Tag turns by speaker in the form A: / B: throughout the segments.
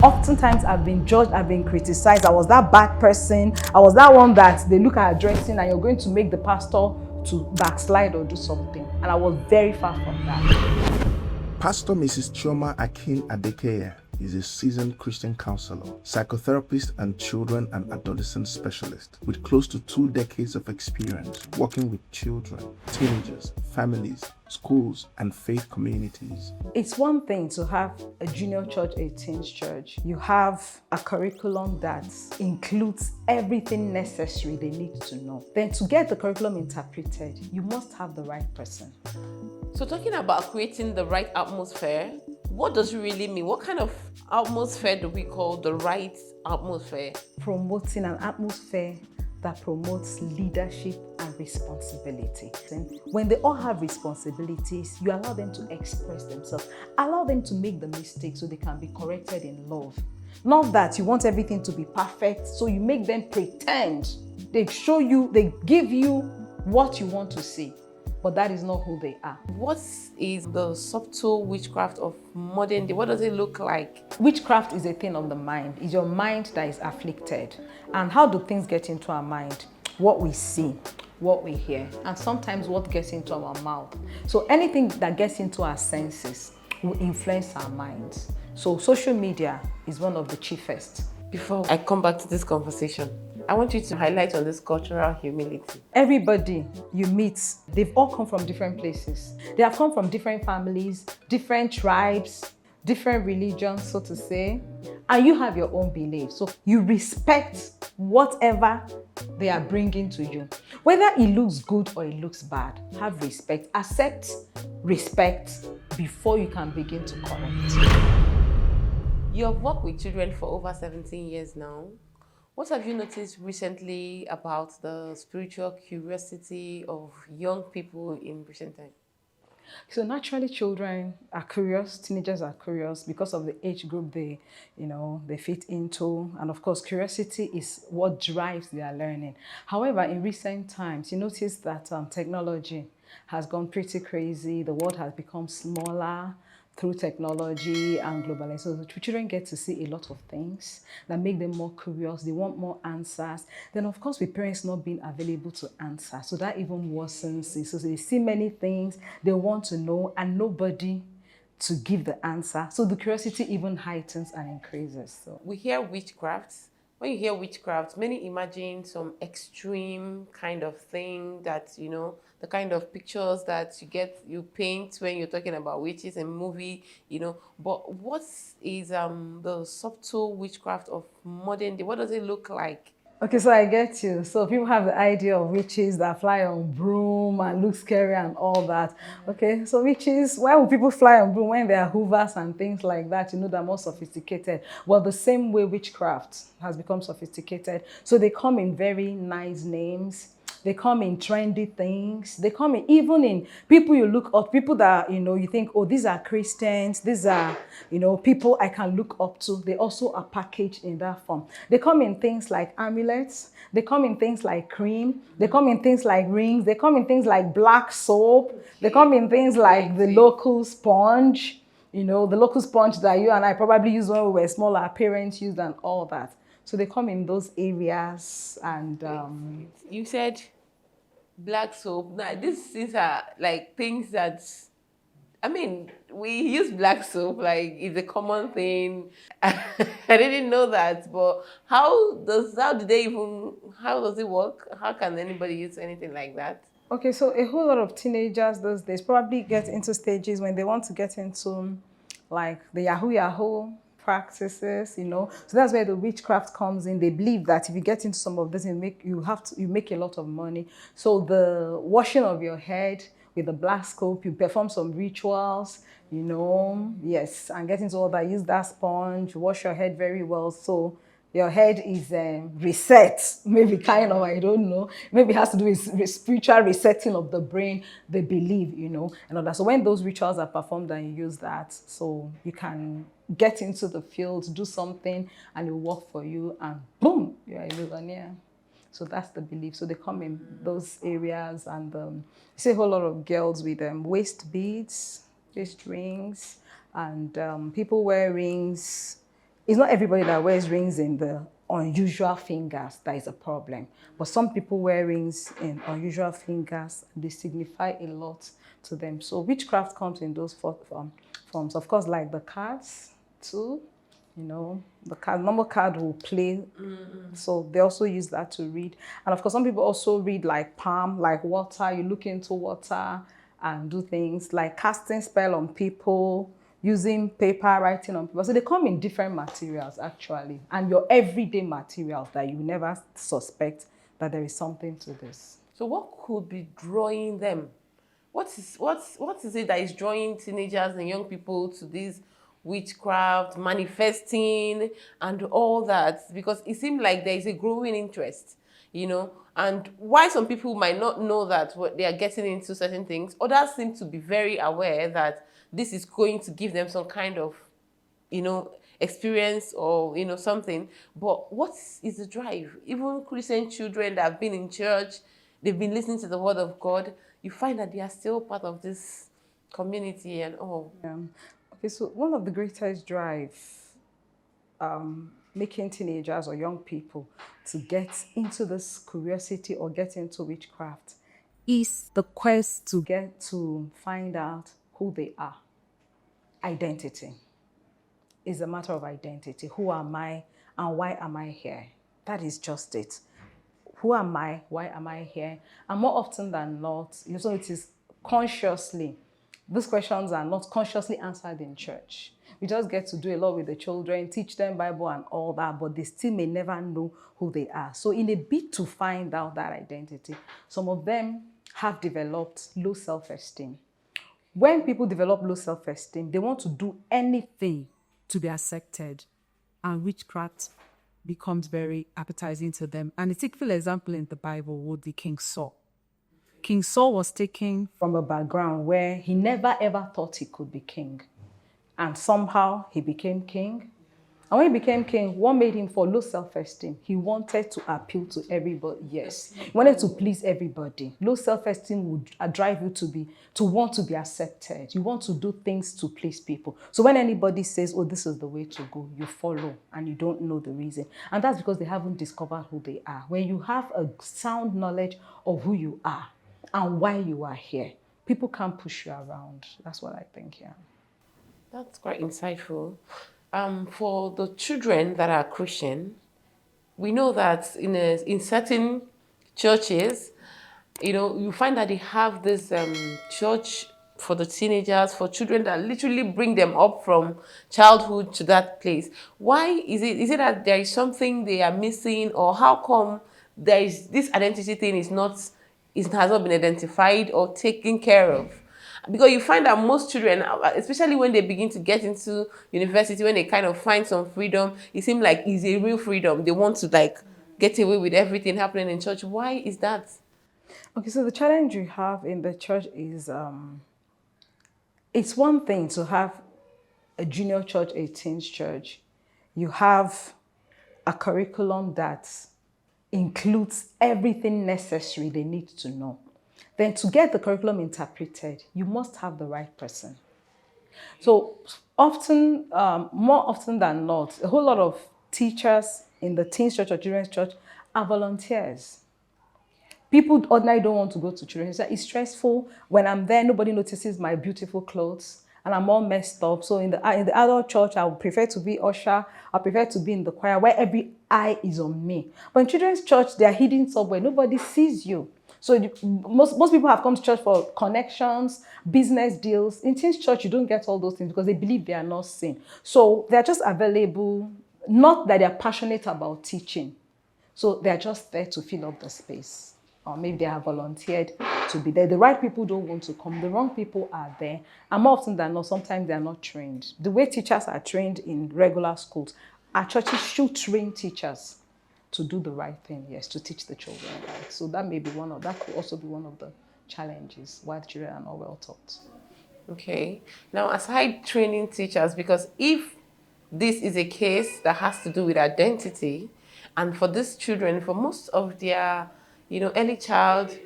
A: Oftentimes I've been judged, I've been criticized. I was that bad person. I was that one that they look at dressing and you're going to make the pastor to backslide or do something. And I was very far from that.
B: Pastor Mrs. Chioma Akin Adekeye is a seasoned Christian counselor, psychotherapist, and children and adolescent specialist with close to 2 decades of experience working with children, teenagers, families, schools, and faith communities.
A: It's one thing to have a junior church, a teens church. You have a curriculum that includes everything necessary they need to know. Then to get the curriculum interpreted, you must have the right person.
C: So talking about creating the right atmosphere, what does it really mean? What kind of atmosphere do we call the right atmosphere?
A: Promoting an atmosphere that promotes leadership and responsibility. And when they all have responsibilities, you allow them to express themselves. Allow them to make the mistakes so they can be corrected in love. Not that you want everything to be perfect, so you make them pretend. They show you, they give you what you want to see. But that is not who they are.
C: What is the subtle witchcraft of modern day? What does it look like?
A: Witchcraft is a thing of the mind. It's your mind that is afflicted. And how do things get into our mind? What we see, what we hear, and sometimes what gets into our mouth. So anything that gets into our senses will influence our minds. So social media is one of the chiefest.
C: Before I come back to this conversation, I want you to highlight on this cultural humility.
A: Everybody you meet, they've all come from different places. They have come from different families, different tribes, different religions, so to say, and you have your own beliefs. So you respect whatever they are bringing to you. Whether it looks good or it looks bad, have respect. Accept respect before you can begin to correct.
C: You have worked with children for over 17 years now. What have you noticed recently about the spiritual curiosity of young people in recent time?
A: So naturally, children are curious, teenagers are curious because of the age group they fit into. And of course, curiosity is what drives their learning. However, in recent times, you notice that technology has gone pretty crazy. The world has become smaller through technology and globalization. So children get to see a lot of things that make them more curious. They want more answers. Then, of course, with parents not being available to answer, so that even worsens it. So they see many things they want to know and nobody to give the answer. So the curiosity even heightens and increases. So
C: we hear witchcraft. When you hear witchcraft, many imagine some extreme kind of thing that, the kind of pictures that you paint when you're talking about witches in movie, But what is the subtle witchcraft of modern day? What does it look like?
A: Okay, so I get you. So people have the idea of witches that fly on broom and look scary and all that. Okay, so witches, why would people fly on broom when they are hoovers and things like that? They're more sophisticated. Well, the same way witchcraft has become sophisticated. So they come in very nice names. They come in trendy things. They come in even in people you look up, people that, you think, oh, these are Christians. These are, people I can look up to. They also are packaged in that form. They come in things like amulets. They come in things like cream. They come in things like rings. They come in things like black soap. They come in things like the local sponge. The local sponge that you and I probably used when we were small, our parents used and all that. So they come in those areas and...
C: You said black soap. Now, these are like things that... we use black soap, like it's a common thing. I didn't know that, but how does it work? How can anybody use anything like that?
A: Okay, so a whole lot of teenagers those days probably get into stages when they want to get into like the Yahoo practices, So that's where the witchcraft comes in. They believe that if you get into some of this, you make a lot of money. So the washing of your head with the black soap, you perform some rituals, yes, and get into all that. Use that sponge, wash your head very well. So your head is reset, maybe kind of, I don't know. Maybe it has to do with spiritual resetting of the brain, they believe, and all that. So when those rituals are performed and you use that, so you can get into the field, do something, and it will work for you, and boom, you're a millionaire. So that's the belief. So they come in those areas, and you see a whole lot of girls with waist beads, waist rings, and people wear rings it's not everybody that wears rings in the unusual fingers that is a problem. But some people wear rings in unusual fingers. They signify a lot to them. So witchcraft comes in those forms. Of course, like the cards too. You know, the card, normal card will play. So they also use that to read. And of course, some people also read like palm, like water. You look into water and do things like casting spell on people, using paper, writing on paper. So they come in different materials actually, and your everyday materials that you never suspect that there is something to this.
C: So what could be drawing them? What is it that is drawing teenagers and young people to this witchcraft, manifesting, and all that? Because it seems like there is a growing interest, you know. And why some people might not know that what they are getting into certain things, others seem to be very aware that this is going to give them some kind of, you know, experience or, you know, something. But what is the drive? Even Christian children that have been in church, they've been listening to the word of God, you find that they are still part of this community and all.
A: Okay, so one of the greatest drive making teenagers or young people to get into this curiosity or get into witchcraft is the quest to get to find out who they are. Identity is a matter of identity. Who am I and why am I here? That is just it. Who am I? Why am I here? And more often than not, so it is consciously, these questions are not consciously answered in church. We just get to do a lot with the children, teach them Bible and all that, but they still may never know who they are. So in a bid to find out that identity, some of them have developed low self-esteem. When people develop low self-esteem, they want to do anything to be accepted, and witchcraft becomes very appetizing to them. And a typical example in the Bible would be King Saul. King Saul was taken from a background where he never ever thought he could be king. And somehow he became king. And when he became king, what made him for low self-esteem? He wanted to appeal to everybody. Yes, he wanted to please everybody. Low self-esteem would drive you to want to be accepted. You want to do things to please people. So when anybody says, oh, this is the way to go, you follow and you don't know the reason. And that's because they haven't discovered who they are. When you have a sound knowledge of who you are and why you are here, people can't push you around. That's what I think, yeah.
C: That's quite insightful. For the children that are Christian, we know that in certain churches, you know, you find that they have this church for the teenagers, for children that literally bring them up from childhood to that place. Why is it? Is it that there is something they are missing, or how come there is this identity thing has not been identified or taken care of? Because you find that most children, especially when they begin to get into university, when they kind of find some freedom, it seems like it's a real freedom. They want to like get away with everything happening in church. Why is that?
A: Okay, so the challenge you have in the church is, it's one thing to have a junior church, a teens church. You have a curriculum that includes everything necessary they need to know. Then to get the curriculum interpreted, you must have the right person. So often, more often than not, a whole lot of teachers in the teens church or children's church are volunteers. People ordinarily don't want to go to children's church. It's stressful. When I'm there, nobody notices my beautiful clothes and I'm all messed up. So in the adult church, I would prefer to be usher. I prefer to be in the choir where every eye is on me. But in children's church, they are hidden somewhere. Nobody sees you. So most people have come to church for connections, business deals. In teens church, you don't get all those things because they believe they are not seen. So they're just available, not that they're passionate about teaching. So they're just there to fill up the space. Or maybe they have volunteered to be there. The right people don't want to come. The wrong people are there. And more often than not, sometimes they're not trained. The way teachers are trained in regular schools, our churches should train teachers to do the right thing, yes, to teach the children right. So that could also be one of the challenges why the children are not well taught.
C: Okay. Now, aside training teachers, because if this is a case that has to do with identity, and for these children, for most of their, early child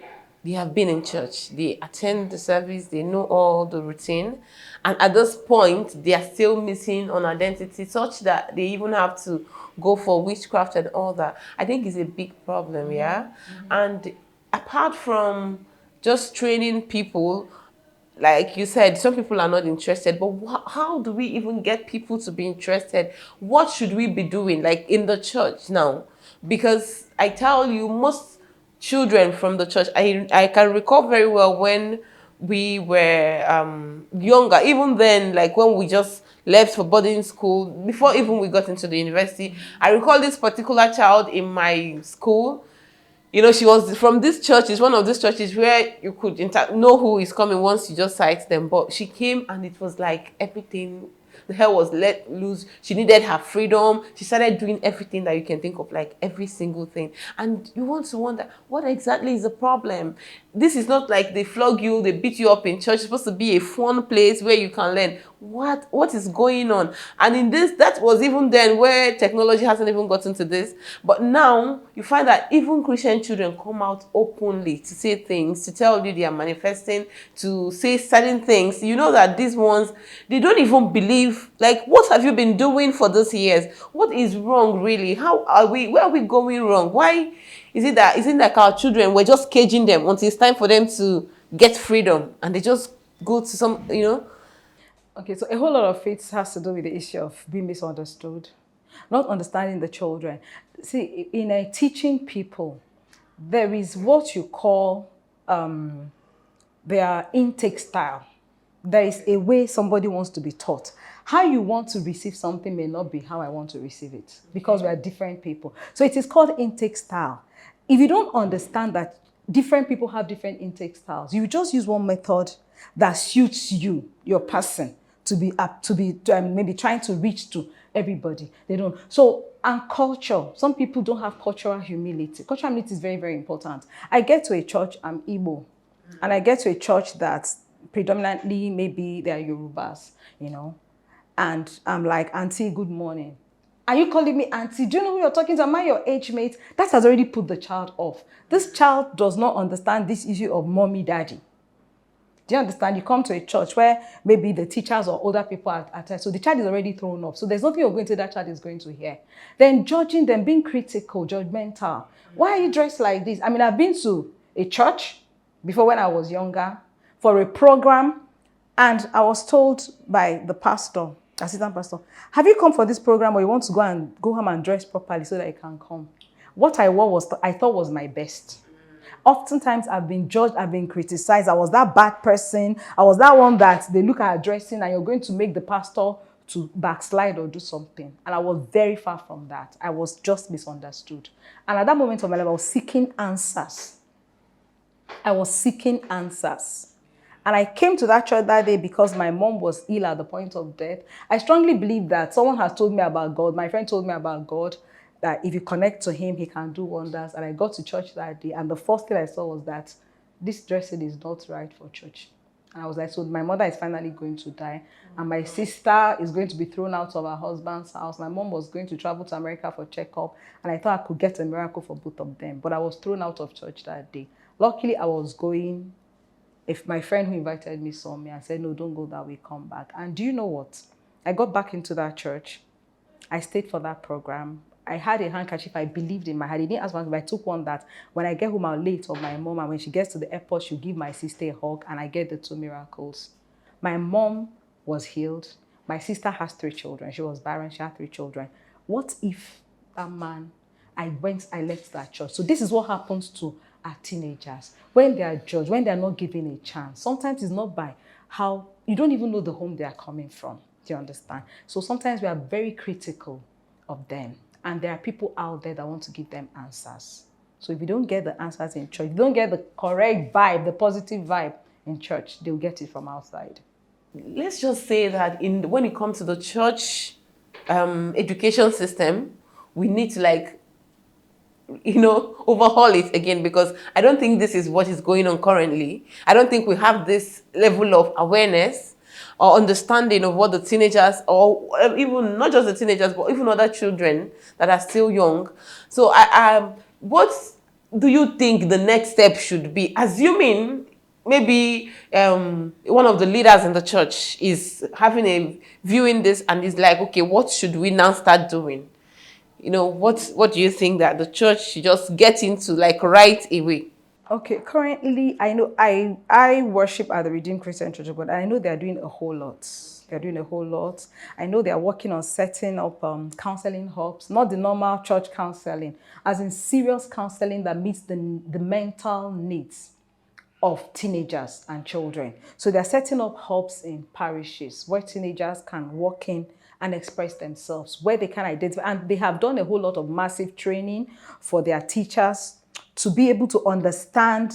C: they have been in church, they attend the service, they know all the routine, and at this point they are still missing on identity, such that they even have to go for witchcraft and all that. I think is a big problem. Yeah. And apart from just training people, like you said, some people are not interested, but how do we even get people to be interested? What should we be doing, like in the church now? Because I tell you, most children from the church, I can recall very well when we were younger, even then, like when we just left for boarding school, before even we got into the university. I recall this particular child in my school. You know, she was from this church. It's one of these churches where you could know who is coming once you just sight them. But she came and it was like everything, the hell was let loose. She needed her freedom. She started doing everything that you can think of, like every single thing. And you want to wonder, what exactly is the problem? This is not like they flog you, they beat you up in church. It's supposed to be a fun place where you can learn. What is going on? And in this, that was even then where technology hasn't even gotten to this. But now you find that even Christian children come out openly to say things, to tell you they are manifesting, to say certain things. You know that these ones, they don't even believe. Like, what have you been doing for these years? What is wrong really? How are we? Where are we going wrong? Why is it like our children, we're just caging them until it's time for them to get freedom, and they just go to some,
A: Okay, so a whole lot of it has to do with the issue of being misunderstood, not understanding the children. See, in a teaching people, there is what you call their intake style. There is a way somebody wants to be taught. How you want to receive something may not be how I want to receive it, because we are different people. So it is called intake style. If you don't understand that different people have different intake styles, you just use one method that suits you, your person, to be maybe trying to reach to everybody. They don't. So, and culture, some people don't have cultural humility. Cultural humility is very, very important. I get to a church, I'm Igbo, and I get to a church that's predominantly maybe they are Yorubas, and I'm like, Auntie, good morning. Are you calling me auntie? Do you know who you're talking to? Am I your age mate? That has already put the child off. This child does not understand this issue of mommy, daddy. Do you understand? You come to a church where maybe the teachers or older people are attached, so the child is already thrown off. So there's nothing you're going to that child is going to hear. Then judging them, being critical, judgmental. Why are you dressed like this? I mean, I've been to a church before when I was younger for a program, and I was told by the pastor, assistant pastor, have you come for this program, or you want to go home and dress properly so that you can come? What I wore I thought was my best. Oftentimes I've been judged, I've been criticized. I was that bad person. I was that one that they look at dressing and you're going to make the pastor to backslide or do something. And I was very far from that. I was just misunderstood. And at that moment of my life, I was seeking answers. And I came to that church that day because my mom was ill at the point of death. I strongly believe that someone has told me about God. My friend told me about God, that if you connect to him, he can do wonders. And I got to church that day, and the first thing I saw was that this dressing is not right for church. And I was like, so my mother is finally going to die, and my sister is going to be thrown out of her husband's house. My mom was going to travel to America for checkup, and I thought I could get a miracle for both of them. But I was thrown out of church that day. Luckily, I was going. If my friend who invited me saw me and said, no, don't go that way, come back. And do you know what? I got back into that church. I stayed for that program. I had a handkerchief I believed in my heart. He didn't ask me, but I took one that when I get home, I'll lay it on my mom. And when she gets to the airport, she'll give my sister a hug, and I get the 2 miracles. My mom was healed. My sister has 3 children. She was barren. She had 3 children. What if that man, I left that church? So this is what happens to our teenagers. When they are judged, when they are not given a chance, sometimes it's not by how, you don't even know the home they are coming from. Do you understand? So sometimes we are very critical of them. And there are people out there that want to give them answers. So if you don't get the answers in church, you don't get the correct vibe, the positive vibe in church, they'll get it from outside.
C: Let's just say that when it comes to the church education system, we need to overhaul it again, because I don't think this is what is going on currently. I don't think we have this level of awareness or understanding of what the teenagers, or even not just the teenagers, but even other children that are still young. So what do you think the next step should be? Assuming maybe one of the leaders in the church is having a viewing this and is like, okay, what should we now start doing? What do you think that the church should just get into like right away?
A: Okay, currently I know I worship at the Redeemed Christian Church of God, and I know they're doing a whole lot. They're doing a whole lot. I know they're working on setting up counseling hubs, not the normal church counseling, as in serious counseling that meets the mental needs of teenagers and children. So they're setting up hubs in parishes where teenagers can walk in and express themselves, where they can identify. And they have done a whole lot of massive training for their teachers to be able to understand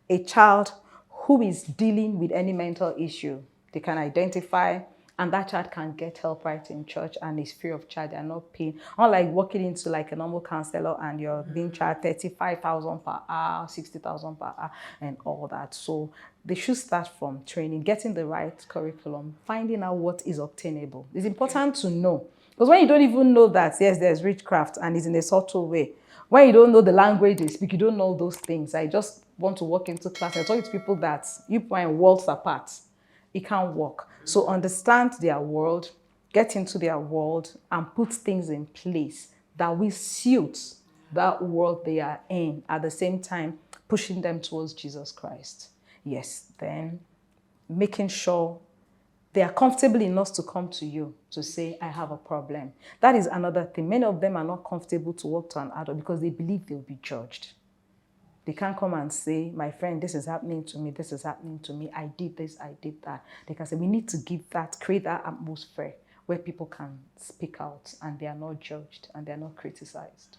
A: a child who is dealing with any mental issue. They can identify, and that child can get help right in church and is free of charge. They are not paying. Unlike walking into like a normal counselor and you're being charged 35,000 per hour, 60,000 per hour, and all that. So they should start from training, getting the right curriculum, finding out what is obtainable. It's important to know. Because when you don't even know that, yes, there's witchcraft and it's in a subtle way. When you don't know the language they speak, you don't know those things. I just want to walk into class and talk to people that you find worlds apart. It can't work. So understand their world, get into their world, and put things in place that will suit that world they are in, at the same time pushing them towards Jesus Christ. Yes, then making sure they are comfortable enough to come to you to say, I have a problem. That is another thing. Many of them are not comfortable to walk to an adult because they believe they'll be judged. They can't come and say, my friend, this is happening to me, this is happening to me, I did this, I did that. They can say, we need to create that atmosphere where people can speak out and they are not judged and they are not criticized.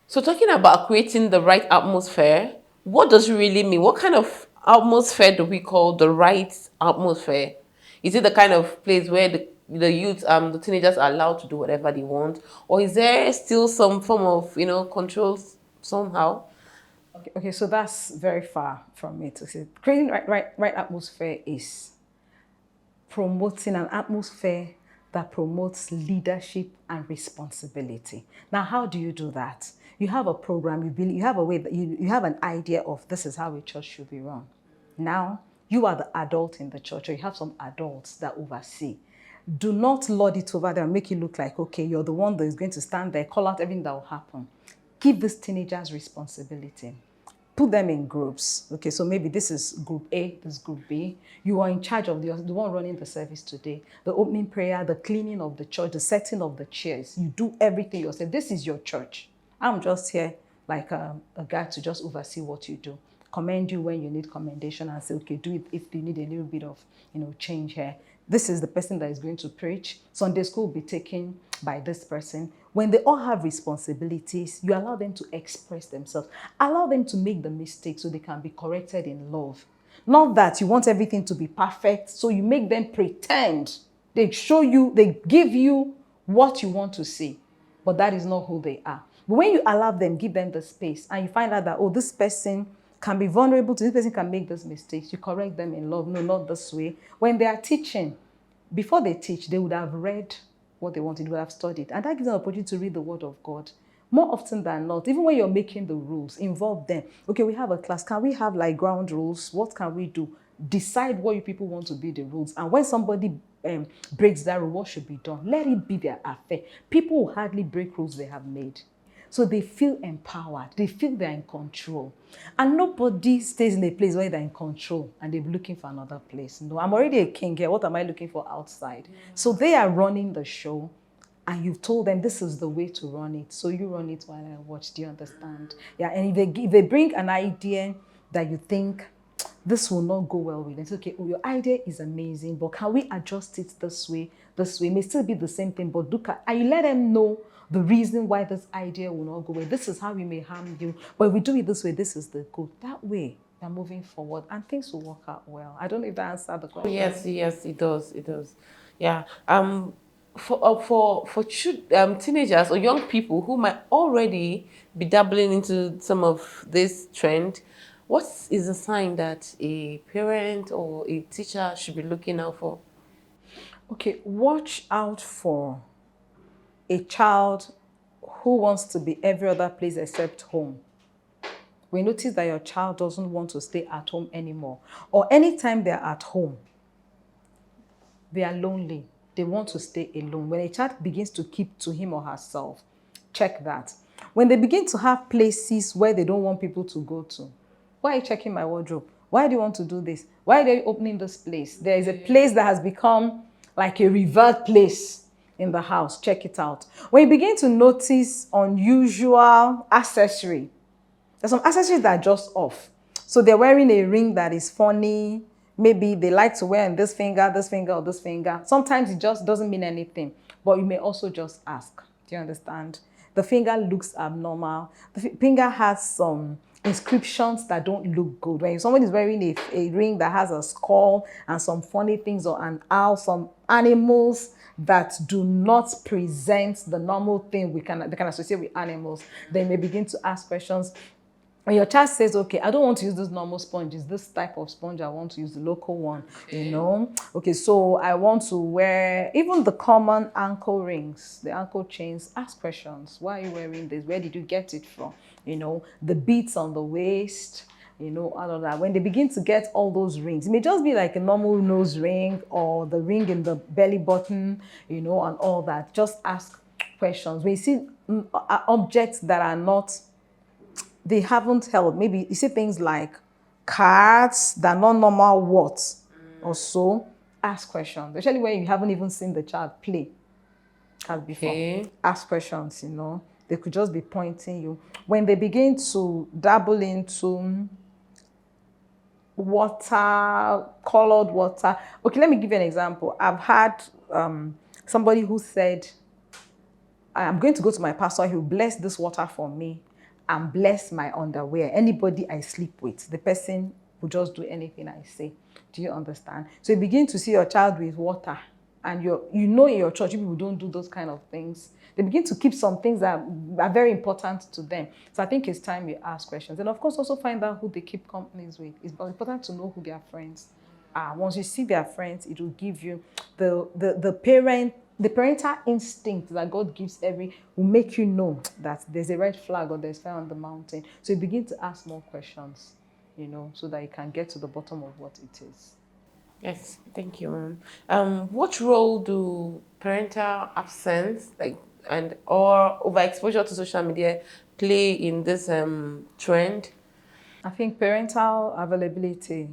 C: So talking about creating the right atmosphere, what does it really mean? What kind of atmosphere do we call the right atmosphere? Is it the kind of place where the youth, the teenagers are allowed to do whatever they want? Or is there still some form of, controls somehow?
A: Okay, so that's very far from me to say. Creating right atmosphere is promoting an atmosphere that promotes leadership and responsibility. Now, how do you do that? You have a program, you have a way that you have an idea of this is how a church should be run. Now, you are the adult in the church, or you have some adults that oversee. Do not lord it over there and make it look like, okay, you're the one that is going to stand there, call out everything that will happen. Give these teenagers responsibility. Put them in groups. Okay, so maybe this is group A, this is group B. You are in charge of the one running the service today. The opening prayer, the cleaning of the church, the setting of the chairs. You do everything yourself. This is your church. I'm just here like a guy to just oversee what you do. Commend you when you need commendation and say, okay, do it if you need a little bit of, change here. This is the person that is going to preach. Sunday school will be taken by this person. When they all have responsibilities, you allow them to express themselves. Allow them to make the mistakes so they can be corrected in love. Not that you want everything to be perfect, so you make them pretend. They show you, they give you what you want to see, but that is not who they are. But when you allow them, give them the space, and you find out that, oh, this person can be vulnerable to this person, can make those mistakes, you correct them in love. No, not this way. When they are teaching, before they teach, they would have read what they wanted, would have studied. And that gives them an opportunity to read the word of God. More often than not, even when you're making the rules, involve them. Okay, we have a class. Can we have like ground rules? What can we do? Decide what you people want to be the rules. And when somebody breaks that rule, what should be done? Let it be their affair. People will hardly break rules they have made. So they feel empowered. They feel they're in control. And nobody stays in a place where they're in control and they're looking for another place. No, I'm already a king here. What am I looking for outside? So they are running the show and you've told them this is the way to run it. So you run it while I watch. Do you understand? Yeah, and if they bring an idea that you think this will not go well with it, it's okay, oh, your idea is amazing, but can we adjust it this way? This way. It may still be the same thing, but look at, and you let them know the reason why this idea will not go well. This is how we may harm you, but if we do it this way, this is the goal. That way, they're moving forward and things will work out well. I don't know if that answered the question.
C: Yes, it does. It does. Yeah. For teenagers or young people who might already be dabbling into some of this trend, what is a sign that a parent or a teacher should be looking out for?
A: Okay, watch out for a child who wants to be every other place except home. When you notice that your child doesn't want to stay at home anymore, or anytime they're at home, they are lonely. They want to stay alone. When a child begins to keep to him or herself, check that. When they begin to have places where they don't want people to go to, why are you checking my wardrobe? Why do you want to do this? Why are they opening this place? There is a place that has become like a revered place in the house. Check it out. When you begin to notice unusual accessory, there's some accessories that are just off. So they're wearing a ring that is funny. Maybe they like to wear on this finger, or this finger. Sometimes it just doesn't mean anything. But you may also just ask. Do you understand? The finger looks abnormal. The finger has some inscriptions that don't look good. When someone is wearing a ring that has a skull and some funny things, or an owl, some animals that do not present the normal thing they can associate with animals, they may begin to ask questions. When your child says, okay, I don't want to use this normal sponge, it's this type of sponge, I want to use the local one, you know. Okay, so I want to wear even the common ankle rings, the ankle chains. Ask questions. Why are you wearing this? Where did you get it from? You know, the beads on the waist, you know, all of that. When they begin to get all those rings, it may just be like a normal nose ring or the ring in the belly button, you know, and all that. Just ask questions. When you see objects that are not, they haven't held, maybe you see things like cards that are not normal words or so, ask questions. Especially when you haven't even seen the child play cards before.
C: Okay.
A: Ask questions, you know. They could just be pointing you. When they begin to dabble into water, colored water. Okay, let me give you an example. I've had somebody who said, I'm going to go to my pastor, he'll bless this water for me and bless my underwear. Anybody I sleep with, the person will just do anything I say. Do you understand? So you begin to see your child with water, and you know in your church, people don't do those kind of things. They begin to keep some things that are very important to them. So I think it's time you ask questions. And of course, also find out who they keep companies with. It's important to know who their friends are. Once you see their friends, it will give you the parental instinct that God gives will make you know that there's a red flag or there's fire on the mountain. So you begin to ask more questions, you know, so that you can get to the bottom of what it is.
C: Yes, thank you, ma'am. What role do parental absence, or overexposure to social media, play in this trend?
A: I think parental availability,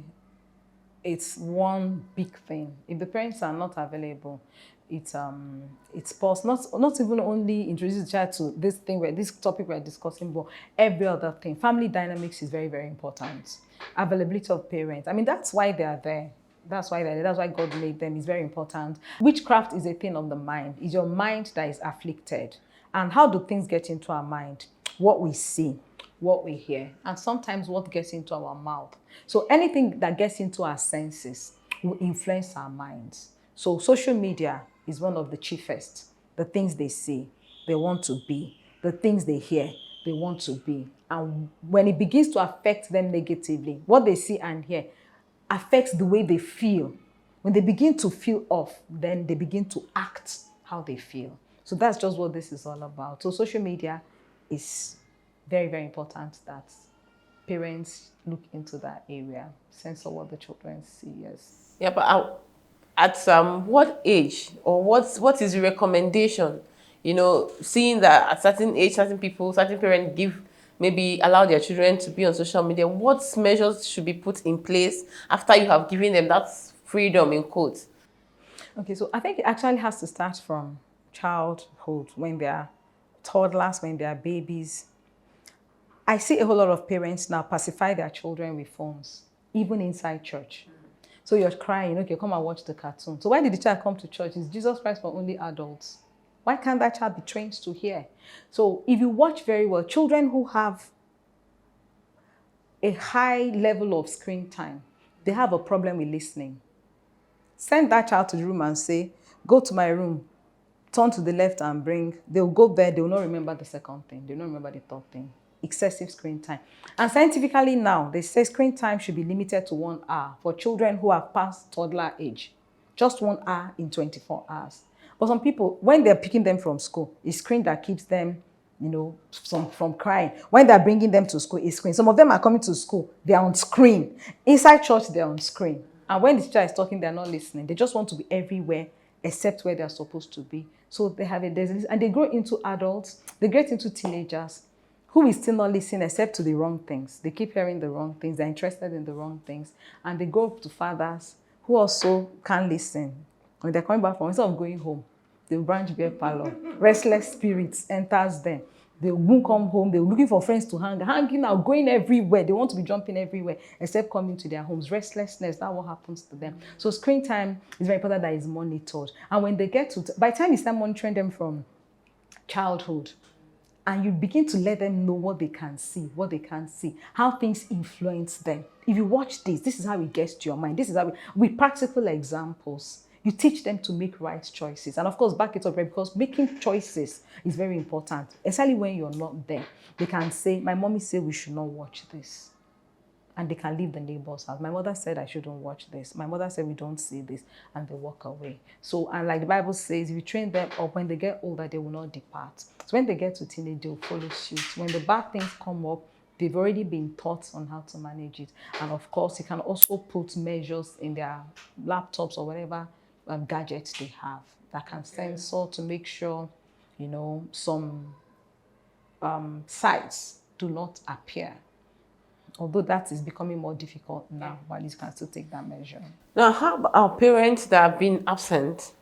A: it's one big thing. If the parents are not available, it's not even only introduce the child to this topic we're discussing, but every other thing. Family dynamics is very, very important. Availability of parents. I mean, that's why they are there. That's why That's why God made them. It's very important. Witchcraft is a thing of the mind. It's your mind that is afflicted. And how do things get into our mind? What we see, what we hear, and sometimes what gets into our mouth. So anything that gets into our senses will influence our minds. So social media is one of the chiefest. The things they see, they want to be. The things they hear, they want to be. And when it begins to affect them negatively, what they see and hear affects the way they feel. When they begin to feel off, then they begin to act how they feel. So that's just what this is all about. So social media is very, very important that parents look into that area, censor what the children see. Yes.
C: Yeah, but at what age, or what is the recommendation? You know, seeing that at certain age, certain parents maybe allow their children to be on social media. What measures should be put in place after you have given them that freedom, in quotes?
A: Okay, so I think it actually has to start from childhood, when they are toddlers, when they are babies. I see a whole lot of parents now pacify their children with phones, even inside church. So you're crying, okay, come and watch the cartoon. So why did the child come to church? Is Jesus Christ for only adults? Why can't that child be trained to hear? So if you watch very well, children who have a high level of screen time, they have a problem with listening. Send that child to the room and say, go to my room, turn to the left and bring. They'll go there, they will not remember the second thing. They will not remember the third thing. Excessive screen time. And scientifically now, they say screen time should be limited to 1 hour for children who have passed toddler age. Just 1 hour in 24 hours. But some people, when they're picking them from school, it's screen that keeps them from crying. When they're bringing them to school, it's screen. Some of them are coming to school, they're on screen. Inside church, they're on screen. And when the teacher is talking, they're not listening. They just want to be everywhere except where they're supposed to be. So they have and they grow into adults, they get into teenagers who will still not listen except to the wrong things. They keep hearing the wrong things, they're interested in the wrong things. And they go up to fathers who also can't listen. When they're coming back from, instead of going home, the branch bear parlor. Restless spirits enters them. They won't come home. They're looking for friends to hanging out, going everywhere. They want to be jumping everywhere except coming to their homes. Restlessness, that's what happens to them. So screen time is very important that it's monitored. And when they get to, by the time you start monitoring them from childhood, and you begin to let them know what they can see, what they can't see, how things influence them. If you watch this is how it gets to your mind. This is how, with practical examples, you teach them to make right choices. And of course, back it up, right? Because making choices is very important, especially when you're not there. They can say, my mommy said we should not watch this. And they can leave the neighbor's house. My mother said I shouldn't watch this. My mother said we don't see this, and they walk away. So, and like the Bible says, if you train them up, when they get older, they will not depart. So when they get to teenage, they'll follow suit. When the bad things come up, they've already been taught on how to manage it. And of course, you can also put measures in their laptops or whatever gadgets they have that can censor to make sure, some sites do not appear. Although that is becoming more difficult now, but you can still take that measure.
C: Now, how about our parents that have been absent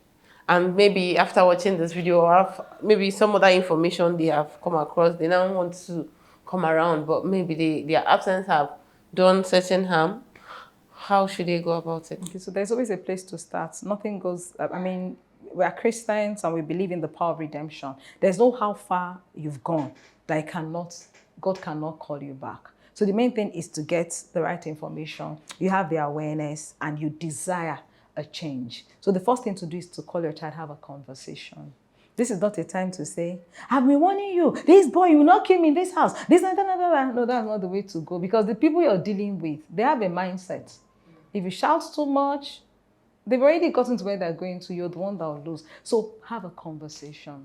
C: and maybe after watching this video or have maybe some other information they have come across, they now want to come around, but maybe their absence have done certain harm? How should they go about it?
A: Okay, so there's always a place to start. Nothing goes, we are Christians and we believe in the power of redemption. There's no how far you've gone that God cannot call you back. So the main thing is to get the right information. You have the awareness and you desire a change. So the first thing to do is to call your child, have a conversation. This is not a time to say, I've been warning you, this boy, you will not kill me in this house. No, that's not the way to go, because the people you're dealing with, they have a mindset. If you shout too much, they've already gotten to where they're going to. You're the one that will lose. So have a conversation.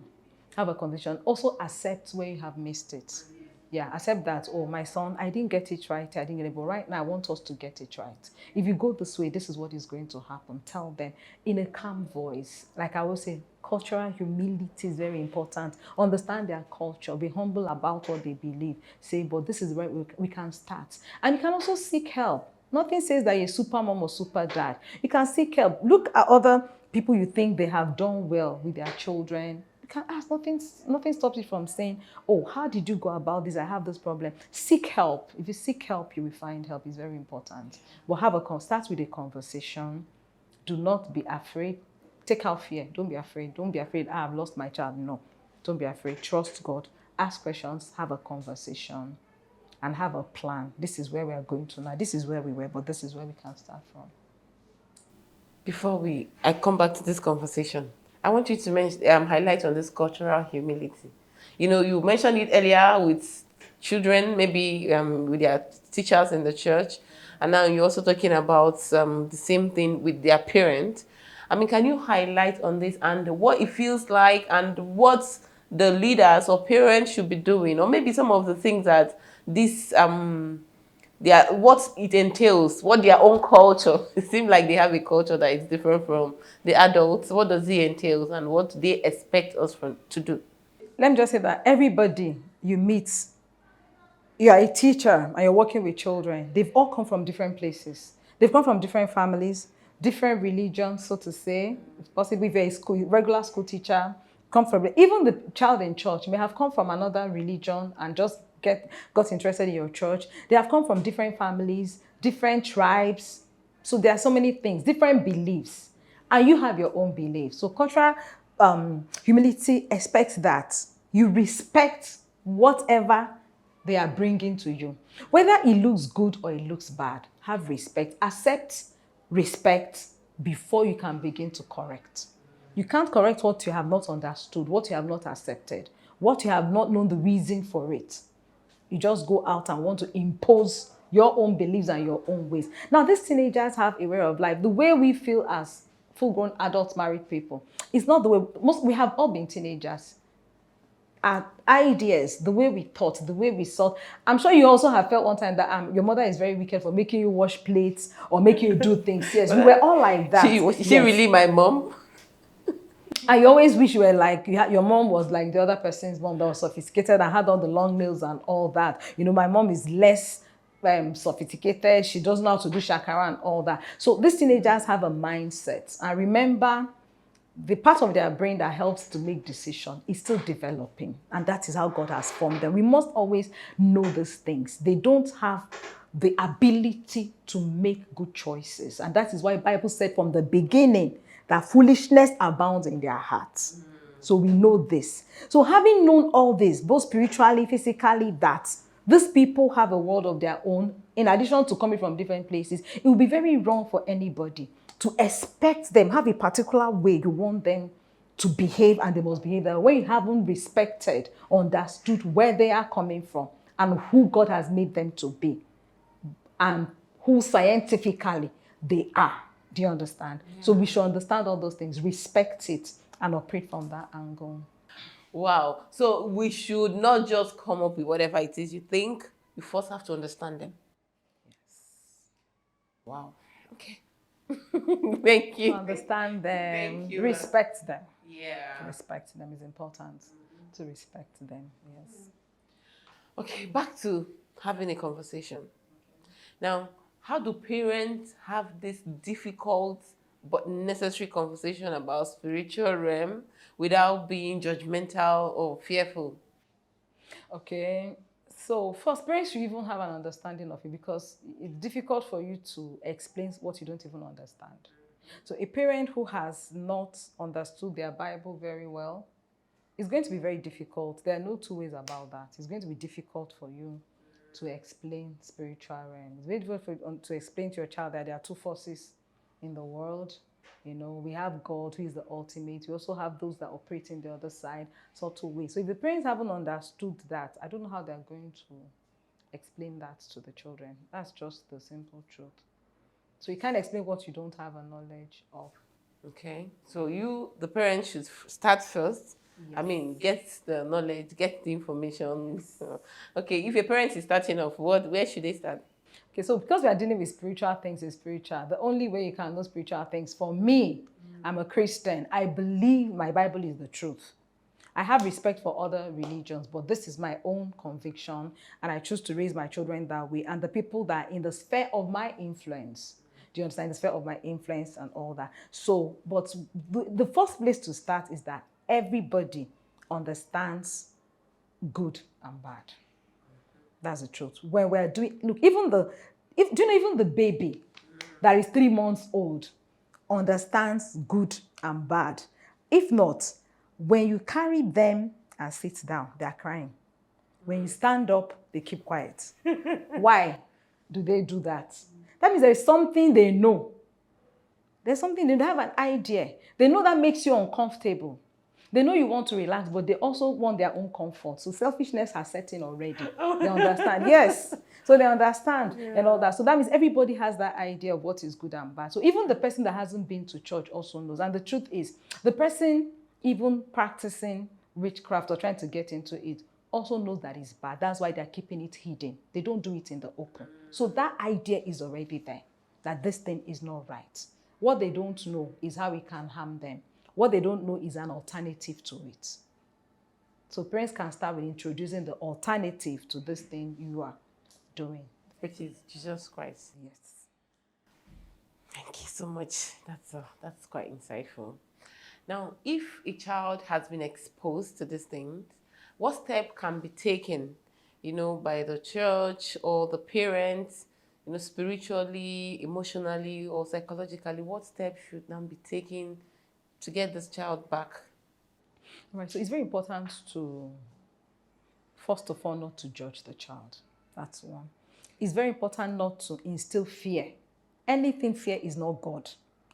A: Have a conversation. Also accept where you have missed it. Yeah, accept that, oh, my son, I didn't get it right. I didn't get it. But right now, I want us to get it right. If you go this way, this is what is going to happen. Tell them in a calm voice. Like I will say, cultural humility is very important. Understand their culture. Be humble about what they believe. Say, but this is where we can start. And you can also seek help. Nothing says that you're super mom or super dad. You can seek help. Look at other people you think they have done well with their children. You can ask. Nothing stops you from saying, oh, how did you go about this? I have this problem. Seek help. If you seek help, you will find help. It's very important. But start with a conversation. Do not be afraid. Take out fear. Don't be afraid. Don't be afraid. I've lost my child. No. Don't be afraid. Trust God. Ask questions. Have a conversation. And have a plan. This is where we are going to now. This is where we were, but this is where we can start from.
C: Before I come back to this conversation, I want you to highlight on this cultural humility. You mentioned it earlier with children, maybe with their teachers in the church, and now you're also talking about the same thing with their parents. Can you highlight on this and what it feels like and what the leaders or parents should be doing, or maybe some of the things that this what it entails, what their own culture. It seems like they have a culture that is different from the adults. What does it entail and what do they expect us to do?
A: Let me just say that everybody you meet, you are a teacher and you're working with children. They've all come from different places. They've come from different families, different religions, so to say. It's possibly regular school teacher, even the child in church may have come from another religion and just got interested in your church. They have come from different families, different tribes. So there are so many things, different beliefs. And you have your own beliefs. So cultural humility expects that you respect whatever they are bringing to you. Whether it looks good or it looks bad, have respect. Accept, respect before you can begin to correct. You can't correct what you have not understood, what you have not accepted, what you have not known the reason for it. You just go out and want to impose your own beliefs and your own ways. Now, these teenagers have a way of life. The way we feel as full-grown adult married people is not the way. We have all been teenagers. our ideas, the way we thought, the way we saw. I'm sure you also have felt one time that your mother is very wicked for making you wash plates or making you do things. Yes, we were all like that.
C: Is she really my mom?
A: And you always wish you were like, your mom was like the other person's mom that was sophisticated and had all the long nails and all that. You know, my mom is less sophisticated. She doesn't know how to do shakara and all that. So these teenagers have a mindset. And remember, the part of their brain that helps to make decision is still developing. And that is how God has formed them. We must always know these things. They don't have the ability to make good choices. And that is why the Bible said from the beginning that foolishness abounds in their hearts. So we know this. So having known all this, both spiritually, physically, that these people have a world of their own, in addition to coming from different places, it would be very wrong for anybody to expect them, have a particular way you want them to behave, and they must behave that way. You haven't respected, understood where they are coming from and who God has made them to be and who scientifically they are. Do you understand? Yeah. So we should understand all those things, respect it, and operate from that angle.
C: Wow. So we should not just come up with whatever it is you think. You first have to understand them.
A: Yes.
C: Wow. Okay. Thank you.
A: To understand them,
C: Thank you.
A: respect them.
C: Yeah.
A: To respect them is important. To respect them, yes.
C: Okay, back to having a conversation. Now, how do parents have this difficult but necessary conversation about spiritual realm without being judgmental or fearful?
A: Okay, so first, parents should even have an understanding of it, because it's difficult for you to explain what you don't even understand. So a parent who has not understood their Bible very well, it's going to be very difficult. There are no two ways about that. It's going to be difficult for you to explain spiritual realm. It's very difficult to explain to your child that there are two forces in the world. You know, we have God, who is the ultimate. We also have those that operate in the other side, subtle ways. So if the parents haven't understood that, I don't know how they're going to explain that to the children. That's just the simple truth. So you can't explain what you don't have a knowledge of.
C: Okay, so the parents should start first. Yes. I mean, get the knowledge, get the information. Yes. Okay, if a parent is starting off, where should they start?
A: Okay, so because we are dealing with spiritual things, is spiritual. The only way you can know spiritual things, for me, I'm a Christian. I believe my Bible is the truth. I have respect for other religions, but this is my own conviction, and I choose to raise my children that way. And the people that are in the sphere of my influence, do you understand? The sphere of my influence and all that. So, but the first place to start is that everybody understands good and bad. That's the truth. When we're doing, look, do you know even the baby that is 3 months old understands good and bad? If not, when you carry them and sit down, they're crying. When you stand up, they keep quiet. Why do they do that? That means there's something they know. There's something they have an idea. They know that makes you uncomfortable. They know you want to relax, but they also want their own comfort. So selfishness has set in already. They understand. Yes. So they understand and all that. So that means everybody has that idea of what is good and bad. So even the person that hasn't been to church also knows. And the truth is, the person even practicing witchcraft or trying to get into it also knows that it's bad. That's why they're keeping it hidden. They don't do it in the open. So that idea is already there, that this thing is not right. What they don't know is how it can harm them. What they don't know is an alternative to it. So parents can start with introducing the alternative to this thing you are doing.
C: Which is Jesus Christ.
A: Yes.
C: Thank you so much. That's quite insightful. Now, if a child has been exposed to these things, what step can be taken, by the church or the parents, spiritually, emotionally, or psychologically? What steps should now be taken to get this child back?
A: Right, so it's very important to, first of all, not to judge the child. That's one. It's very important not to instill fear. Anything fear is not God.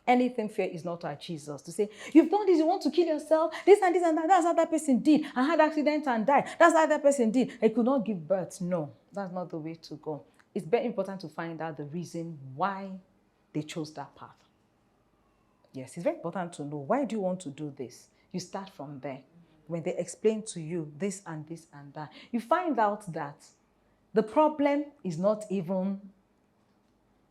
A: Anything fear is not our Jesus. To say, you've done this, you want to kill yourself, this and that, that's how that person did, and had accident and died. That's how that person did. He could not give birth. No, that's not the way to go. It's very important to find out the reason why they chose that path. Yes, it's very important to know, why do you want to do this? You start from there. when they explain to you this and this and that, you find out that the problem is not even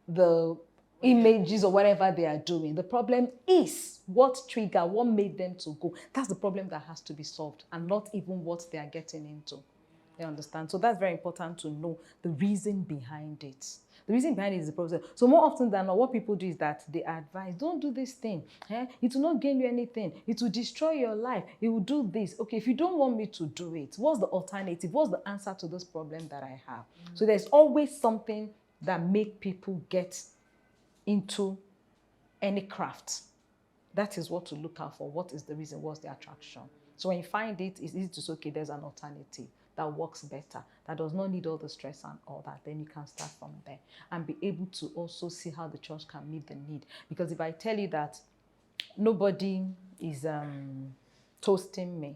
A: the images or whatever they are doing. The problem is what triggered, what made them to go. That's the problem that has to be solved, and not even what they are getting into. You understand? So that's very important to know the reason behind it. The reason behind it is the process. So more often than not, what people do is that they advise, don't do this thing. It will not gain you anything. It will destroy your life. It will do this. Okay, if you don't want me to do it, what's the alternative? What's the answer to this problem that I have? So there's always something that make people get into any craft. That is what to look out for. What is the reason? What's the attraction? So when you find it, it's easy to say, okay, there's an alternative that works better, that does not need all the stress and all that. Then you can start from there and be able to also see how the church can meet the need. Because if I tell you that nobody is toasting me,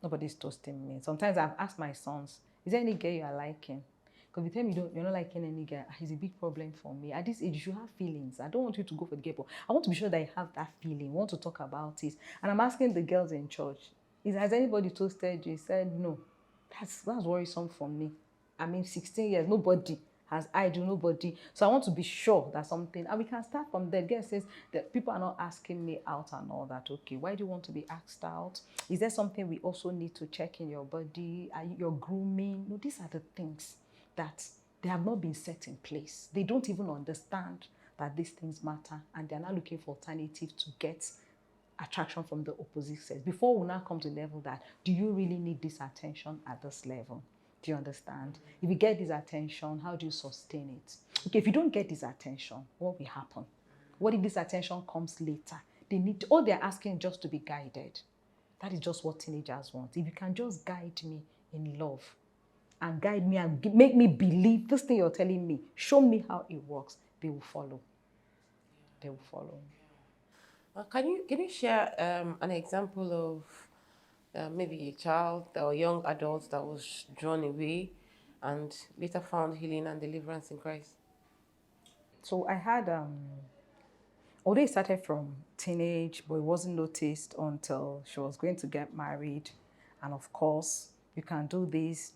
A: nobody's toasting me. Sometimes I've asked my sons, is there any girl you are liking? Because if you tell me you're not liking any guy, it's a big problem for me. At this age, you should have feelings. I don't want you to go for the girl, but I want to be sure that you have that feeling. I want to talk about it. And I'm asking the girls in church, has anybody toasted you? He said, no. That's worrisome for me. I mean, 16 years, nobody has nobody. So I want to be sure that something, and we can start from there. Girl says that people are not asking me out and all that. Okay, why do you want to be asked out? Is there something we also need to check in your body? Are you, your grooming? No, these are the things that they have not been set in place. They don't even understand that these things matter, and they're now looking for alternatives to get attraction from the opposite sex. Before we now come to the level that, do you really need this attention at this level? Do you understand? If you get this attention, how do you sustain it? Okay, if you don't get this attention, what will happen? What if this attention comes later? All they're asking just to be guided. That is just what teenagers want. If you can just guide me in love, and guide me and make me believe this thing you're telling me, show me how it works, they will follow. They will follow.
C: Can you share an example of maybe a child or a young adult that was drawn away and later found healing and deliverance in Christ?
A: So I had, although it started from teenage, but it wasn't noticed until she was going to get married. And of course, you can do this,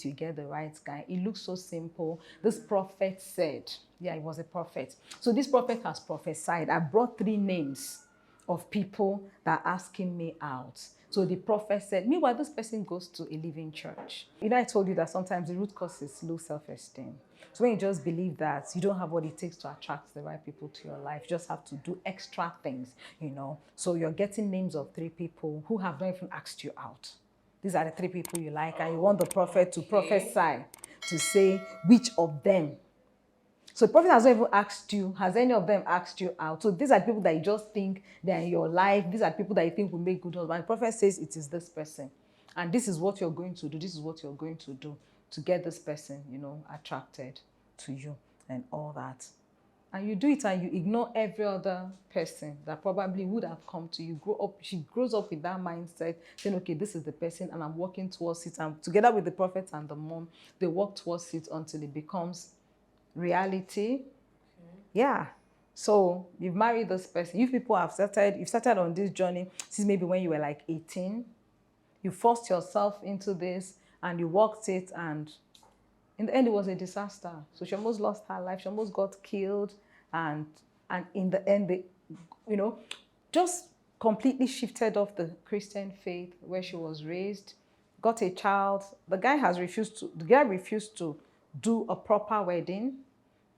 A: you get the right guy. It looks so simple. This prophet said, yeah, he was a prophet. So this prophet has prophesied. I brought 3 names of people that are asking me out. So the prophet said, meanwhile, this person goes to a living church. You know, I told you that sometimes the root cause is low self-esteem. So when you just believe that you don't have what it takes to attract the right people to your life, you just have to do extra things, you know. So you're getting names of 3 people who have not even asked you out. These are the 3 people you like, and you want the prophet to prophesy, to say which of them. So the prophet has not even asked you, has any of them asked you out? So these are people that you just think they're in your life. These are people that you think will make good husband. The prophet says it is this person. And this is what you're going to do. This is what you're going to do to get this person, you know, attracted to you and all that. And you do it and you ignore every other person that probably would have come to you. She grows up with that mindset, saying, okay, this is the person and I'm working towards it. And together with the prophet and the mom, they work towards it until it becomes reality. Okay. Yeah. So you've married this person. You've started on this journey since maybe when you were like 18. You forced yourself into this and you worked it, and in the end, it was a disaster. So she almost lost her life. She almost got killed. And in the end, you know, just completely shifted off the Christian faith where she was raised, got a child. The guy refused to do a proper wedding,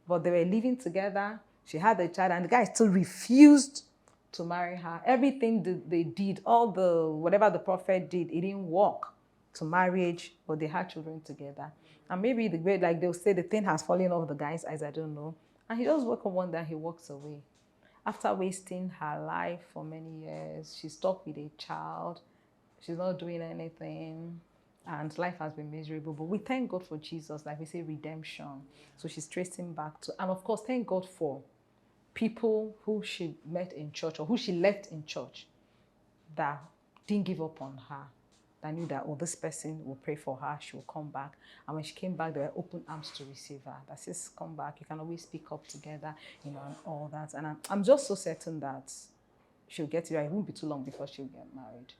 A: but they were living together. She had a child, and the guy still refused to marry her. Everything they did, whatever the prophet did, it didn't work to marriage, but they had children together. And maybe the way, like they'll say, the thing has fallen off the guy's eyes, I don't know. And he just woke up one day, he walks away. After wasting her life for many years, she's stuck with a child. She's not doing anything. And life has been miserable. But we thank God for Jesus, like we say, redemption. So she's tracing back to, and of course, thank God for people who she met in church or who she left in church that didn't give up on her. That knew that, oh, this person will pray for her, she will come back. And when she came back, there were open arms to receive her. That says, come back, you can always speak up together, you know, and all that. And I'm just so certain that she'll get it right. It won't be too long before she'll get married.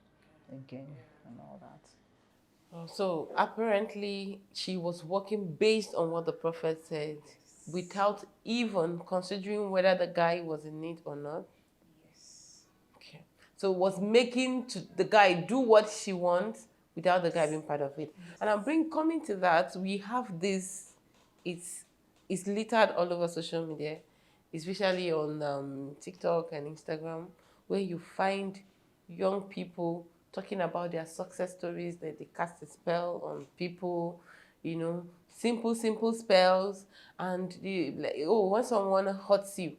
A: again and all that.
C: So apparently she was working based on what the prophet said without even considering whether the guy was in it or not.
A: Yes.
C: Okay. So was making the guy do what she wants without the guy being part of it. And coming to that, we have this, it's littered all over social media, especially on TikTok and Instagram, where you find young people talking about their success stories, that they cast a spell on people, simple spells, and when someone hurts you,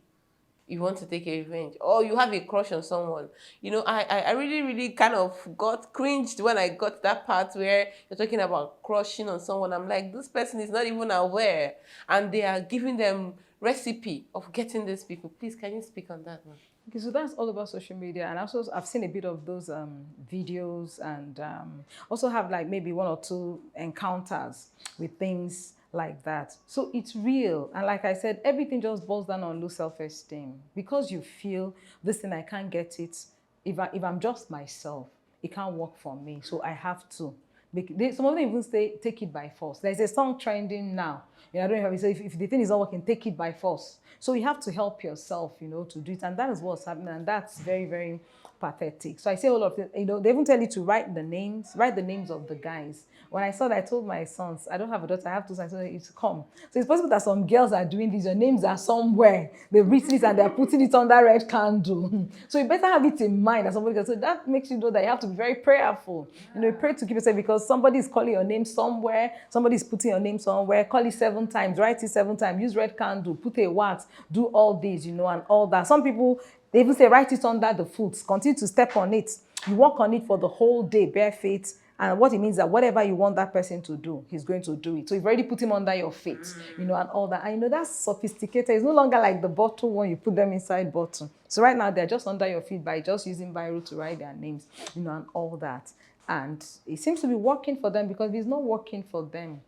C: you want to take a revenge, or you have a crush on someone. I really, really kind of got cringed when I got that part where you're talking about crushing on someone. I'm like, this person is not even aware, and they are giving them recipe of getting these people. Please, can you speak on that one?
A: Okay, so that's all about social media, and also I've seen a bit of those videos, and also have like maybe one or two encounters with things like that. So it's real, and like I said, everything just boils down on low self-esteem, because you feel this thing, I can't get it. If I'm just myself, it can't work for me, so I have to. Some of them even say, take it by force. There's a song trending now. I don't know if if the thing is not working, take it by force. So you have to help yourself, to do it. And that is what's happening. And that's very, very pathetic. So I say all of it, they even tell you to write the names of the guys. When I saw that, I told my sons, I don't have a daughter, I have two sons, so it's come. So it's possible that some girls are doing this, your names are somewhere. They've written it and they're putting it on that red candle. So you better have it in mind that somebody can. So that makes you know that you have to be very prayerful. Pray to keep yourself, because somebody is calling your name somewhere, somebody is putting your name somewhere, call it 7 times, write it 7 times, use red candle, put a wax, do all this, and all that. Some people, they even say, write it under the foot, continue to step on it. You walk on it for the whole day, bare feet. And what it means that whatever you want that person to do, he's going to do it. So you've already put him under your feet, and all that. And that's sophisticated. It's no longer like the bottle when you put them inside bottle. So right now they're just under your feet by just using Bible to write their names, and all that. And it seems to be working for them, because if it's not working for them,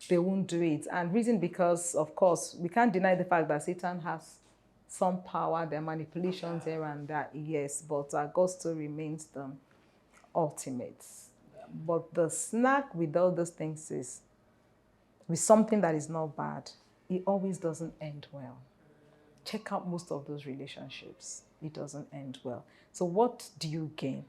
A: they won't do it. And reason because, of course, we can't deny the fact that Satan has some power, their manipulations here and there, yes, but God still remains the ultimate. But the snack with all those things is, with something that is not bad, it always doesn't end well. Check out most of those relationships. It doesn't end well. So what do you gain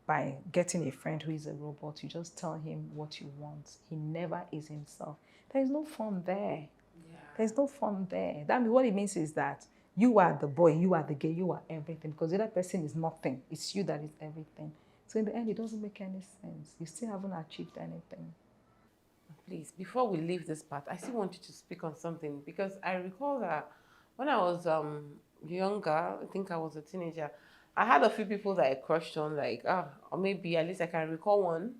A: by getting a friend who is a robot? You just tell him what you want. He never is himself. There is no fun there. Yeah. There's no fun there. That means what it means is that you are the boy, you are the girl, you are everything, because the other person is nothing. It's you that is everything. So in the end, it doesn't make any sense. You still haven't achieved anything.
C: Please, before we leave this part, I still want you to speak on something, because I recall that when I was younger, I think I was a teenager, I had a few people that I crushed on, or maybe at least I can recall one.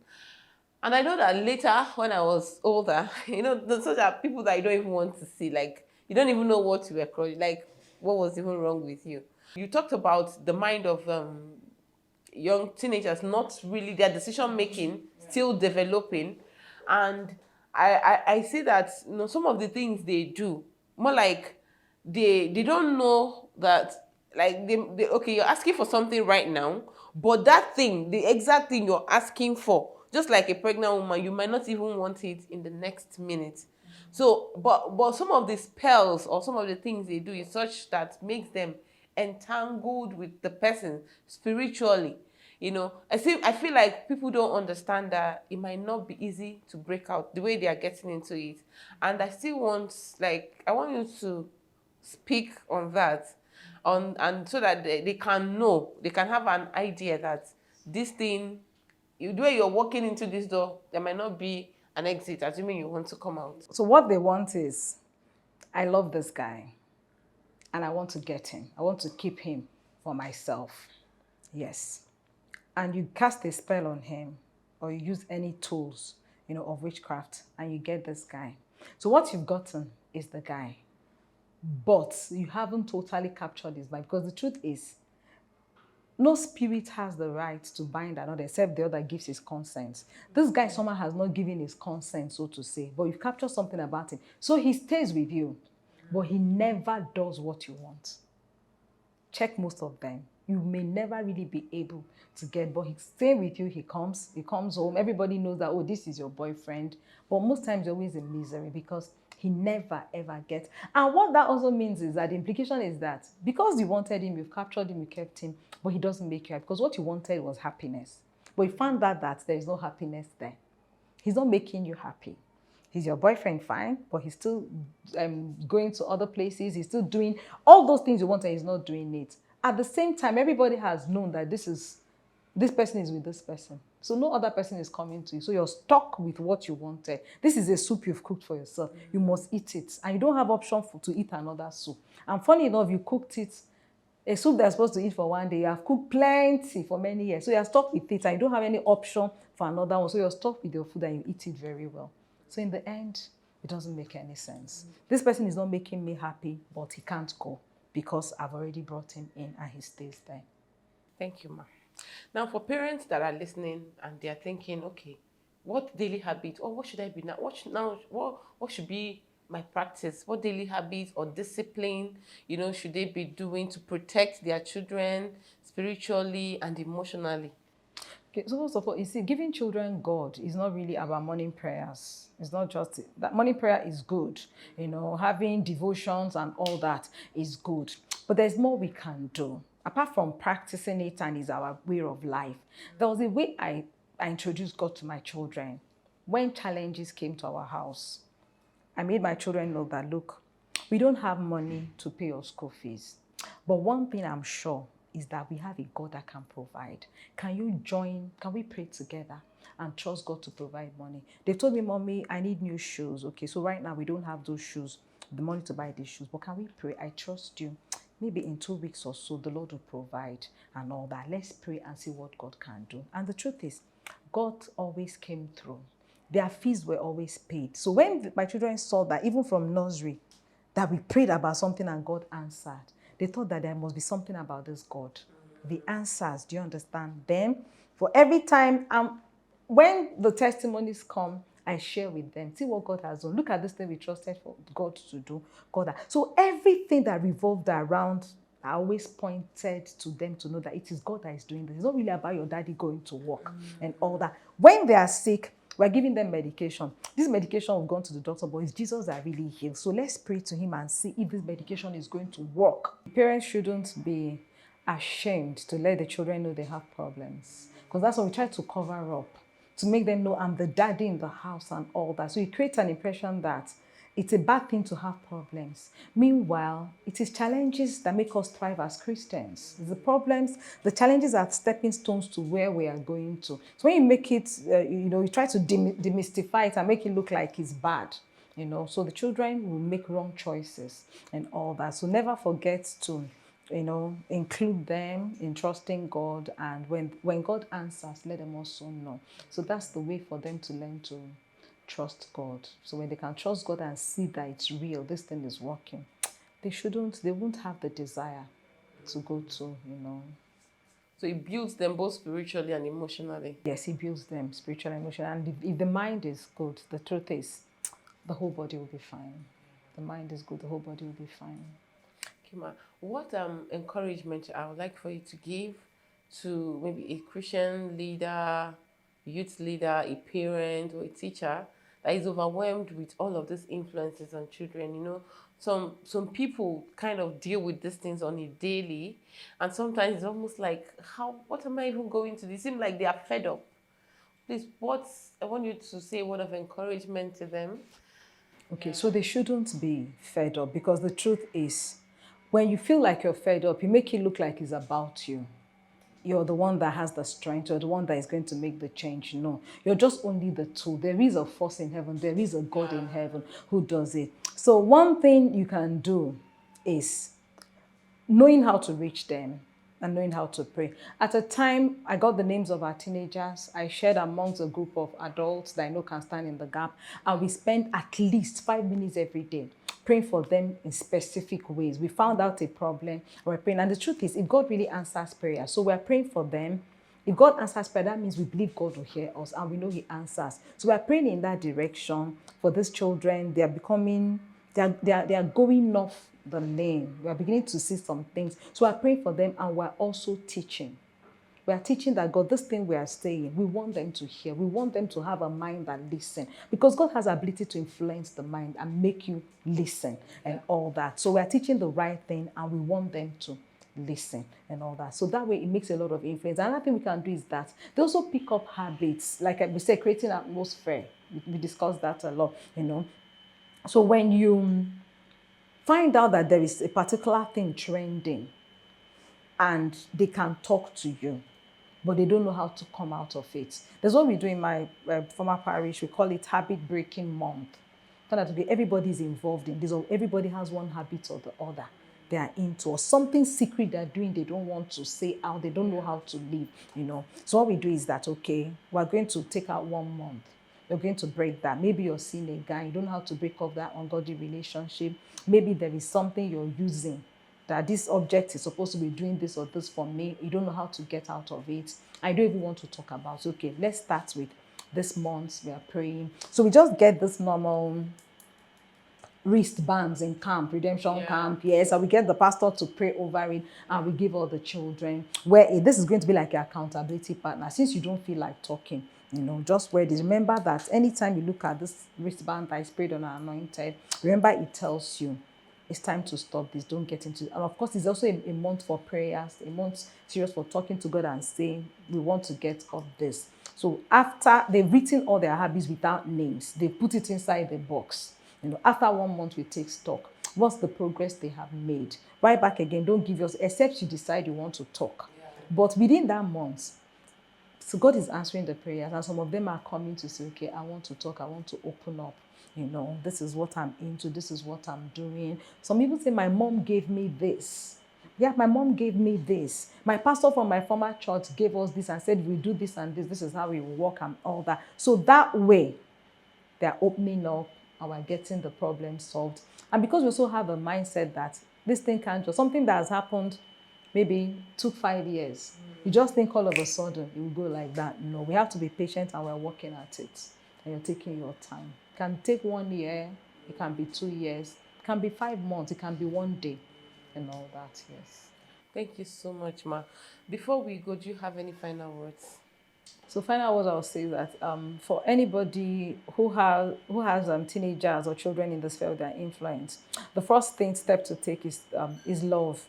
C: And I know that later, when I was older, such are people that you don't even want to see. Like, you don't even know what you were crushing, like, what was even wrong with you. You talked about the mind of young teenagers, not really their decision making, still developing. And I see that some of the things they do, more like they don't know that, like they okay, you're asking for something right now, but that thing, the exact thing you're asking for, just like a pregnant woman, you might not even want it in the next minute. So but some of the spells or some of the things they do is such that makes them entangled with the person spiritually. I feel like people don't understand that it might not be easy to break out the way they are getting into it. And I still want, I want you to speak on that, and so that they can know, they can have an idea that this thing, the way you're walking into this door, there might not be an exit, assuming you want to come out.
A: So what they want is, I love this guy and I want to get him. I want to keep him for myself. Yes. And you cast a spell on him, or you use any tools, of witchcraft, and you get this guy. So what you've gotten is the guy. But you haven't totally captured his mind, because the truth is, no spirit has the right to bind another except the other gives his consent. This guy somehow has not given his consent, so to say, but you've captured something about him. So he stays with you, but he never does what you want. Check most of them. you may never really be able to get, but he's staying with you. He comes home. Everybody knows that, oh, this is your boyfriend. But most times you're always in misery because he never ever gets. And what that also means is that the implication is that because you wanted him, you've captured him, you kept him, but he doesn't make you happy because what you wanted was happiness. But you found out that there is no happiness there. He's not making you happy. He's your boyfriend, fine, but he's still going to other places. He's still doing all those things you want and he's not doing it. At the same time, everybody has known that this person is with this person. So no other person is coming to you. So you're stuck with what you wanted. This is a soup you've cooked for yourself. You must eat it. And you don't have option to eat another soup. And funny enough, you cooked it. A soup that's supposed to eat for one day, you have cooked plenty for many years. So you're stuck with it and you don't have any option for another one. So you're stuck with your food and you eat it very well. So in the end, it doesn't make any sense. This person is not making me happy, but he can't go because I've already brought him in and he stays there.
C: Thank you, ma. Now, for parents that are listening and they are thinking, okay, what daily habit or what should I be now? What should be my practice? What daily habits or discipline, should they be doing to protect their children spiritually and emotionally?
A: Okay, so first of all, you see, giving children God is not really about morning prayers. It's not just that. Morning prayer is good, having devotions and all that is good. But there's more we can do. Apart from practicing it and is our way of life, there was a way I introduced God to my children. When challenges came to our house, I made my children know that, look, we don't have money to pay your school fees. But one thing I'm sure is that we have a God that can provide. Can you join? Can we pray together and trust God to provide money? They told me, Mommy, I need new shoes. Okay, so right now we don't have those shoes, the money to buy these shoes. But can we pray? I trust you. Maybe in 2 weeks or so, the Lord will provide and all that. Let's pray and see what God can do. And the truth is, God always came through. Their fees were always paid. So when my children saw that, even from nursery, that we prayed about something and God answered, they thought that there must be something about this God. The answers, do you understand? Then, for every time, when the testimonies come, I share with them. See what God has done. Look at this thing we trusted for God to do. So everything that revolved around, I always pointed to them to know that it is God that is doing this. It's not really about your daddy going to work and all that. When they are sick, we're giving them medication. This medication will go to the doctor, but it's Jesus that really heals. So let's pray to him and see if this medication is going to work. Parents shouldn't be ashamed to let the children know they have problems, because that's what we try to cover up, to make them know I'm the daddy in the house and all that. So it creates an impression that it's a bad thing to have problems. Meanwhile, it is challenges that make us thrive as Christians. The problems, the challenges are stepping stones to where we are going to. So when you make it, you try to demystify it and make it look like it's bad, so the children will make wrong choices and all that. So never forget to, include them in trusting God. And when God answers, let them also know. So that's the way for them to learn to trust God. So when they can trust God and see that it's real, this thing is working, they won't have the desire to go to,
C: So it builds them both spiritually and emotionally.
A: Yes, it builds them spiritually and emotionally. And if the mind is good, the truth is, the whole body will be fine. The mind is good, the whole body will be fine.
C: Kima, what encouragement I would like for you to give to maybe a Christian leader, youth leader, a parent, or a teacher that is overwhelmed with all of these influences on children? Some people kind of deal with these things on a daily, and sometimes it's almost like, what am I even going to do? It seems like they are fed up. Please, I want you to say a word of encouragement to them.
A: Okay, so they shouldn't be fed up, because the truth is, when you feel like you're fed up, you make it look like it's about you. You're the one that has the strength. You're the one that is going to make the change. No, you're just only the tool. There is a force in heaven. There is a God in heaven who does it. So one thing you can do is knowing how to reach them and knowing how to pray. At a time, I got the names of our teenagers. I shared amongst a group of adults that I know can stand in the gap. And we spent at least 5 minutes every day praying for them in specific ways. We found out a problem, we're praying. And the truth is, if God really answers prayer, so we're praying for them. If God answers prayer, that means we believe God will hear us and we know he answers. So we're praying in that direction for these children. They are becoming, they are going off the name. We are beginning to see some things. So we're praying for them, and we're also teaching. We are teaching that God, this thing we are saying, we want them to hear. We want them to have a mind that listen. Because God has the ability to influence the mind and make you listen and all that. So we are teaching the right thing, and we want them to listen and all that. So that way it makes a lot of influence. Another thing we can do is that they also pick up habits, like we say, creating atmosphere. We discussed that a lot, you know. So when you find out that there is a particular thing trending and they can talk to you, but they don't know how to come out of it. There's what we do in my former parish. We call it habit breaking month. Everybody's involved in this, or everybody has one habit or the other they are into, or something secret they're doing they don't want to say out, they don't know how to live, you know. So what we do is that, okay, we're going to take out 1 month. You're going to break that. Maybe you're seeing a guy, you don't know how to break up that ungodly relationship. Maybe there is something you're using, that this object is supposed to be doing this or this for me. You don't know how to get out of it. I don't even want to talk about it. Okay, let's start with this month. We are praying. So we just get this normal wristbands in camp, redemption camp, yes, and we get the pastor to pray over it, and we give all the children, where this is going to be like your accountability partner. Since you don't feel like talking, you know, just wear this. Remember that anytime you look at this wristband that is prayed on and anointed, remember it tells you it's time to stop this, don't get into it. And of course, it's also a month for prayers, a month serious for talking to God and saying we want to get off this. So after they've written all their habits without names, they put it inside the box. You know, after 1 month, we take stock. What's the progress they have made? Right back again, don't give yours, except you decide you want to talk. But within that month, so God is answering the prayers, and some of them are coming to say, okay, I want to talk, I want to open up. You know, this is what I'm into, this is what I'm doing. Some people say, my mom gave me this. Yeah, my mom gave me this. My pastor from my former church gave us this and said, we do this and this. This is how we work and all that. So that way, they're opening up and we're getting the problem solved. And because we also have a mindset that this thing can't just, something that has happened maybe took 5 years. You just think all of a sudden it will go like that. No, we have to be patient, and we're working at it. And you're taking your time. It can take 1 year, it can be 2 years, it can be 5 months, it can be 1 day, and all that, yes.
C: Thank you so much, Ma. Before we go, do you have any final words?
A: So final words, I'll say that for anybody who has teenagers or children in the sphere of their influence, the first step to take is love.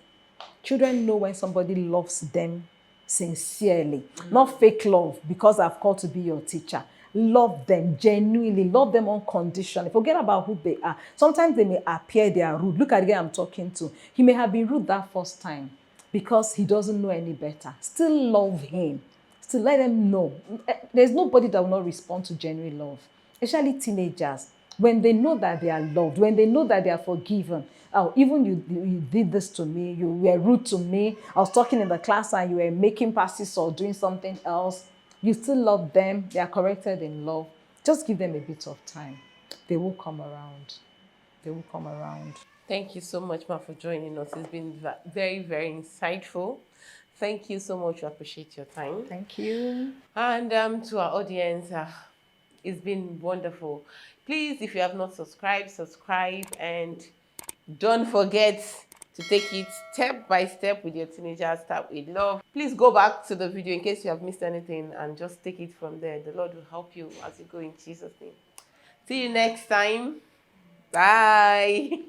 A: Children know when somebody loves them sincerely, not fake love because I've called to be your teacher. Love them genuinely, love them unconditionally. Forget about who they are. Sometimes they may appear they are rude. Look at the guy I'm talking to. He may have been rude that first time because he doesn't know any better. Still love him. Still let them know. There's nobody that will not respond to genuine love, especially teenagers. When they know that they are loved, when they know that they are forgiven. Oh, even you did this to me, you were rude to me, I was talking in the class and you were making passes or doing something else. You still love them, they are corrected in love. Just give them a bit of time. They will come around. They will come around.
C: Thank you so much, Ma, for joining us. It's been very, very insightful. Thank you so much. We appreciate your time.
A: Thank you.
C: And to our audience, it's been wonderful. Please, if you have not subscribed, subscribe, and don't forget to take it step by step with your teenagers. Start with love. Please go back to the video in case you have missed anything and just take it from there. The Lord will help you as you go in Jesus' name. See you next time. Bye.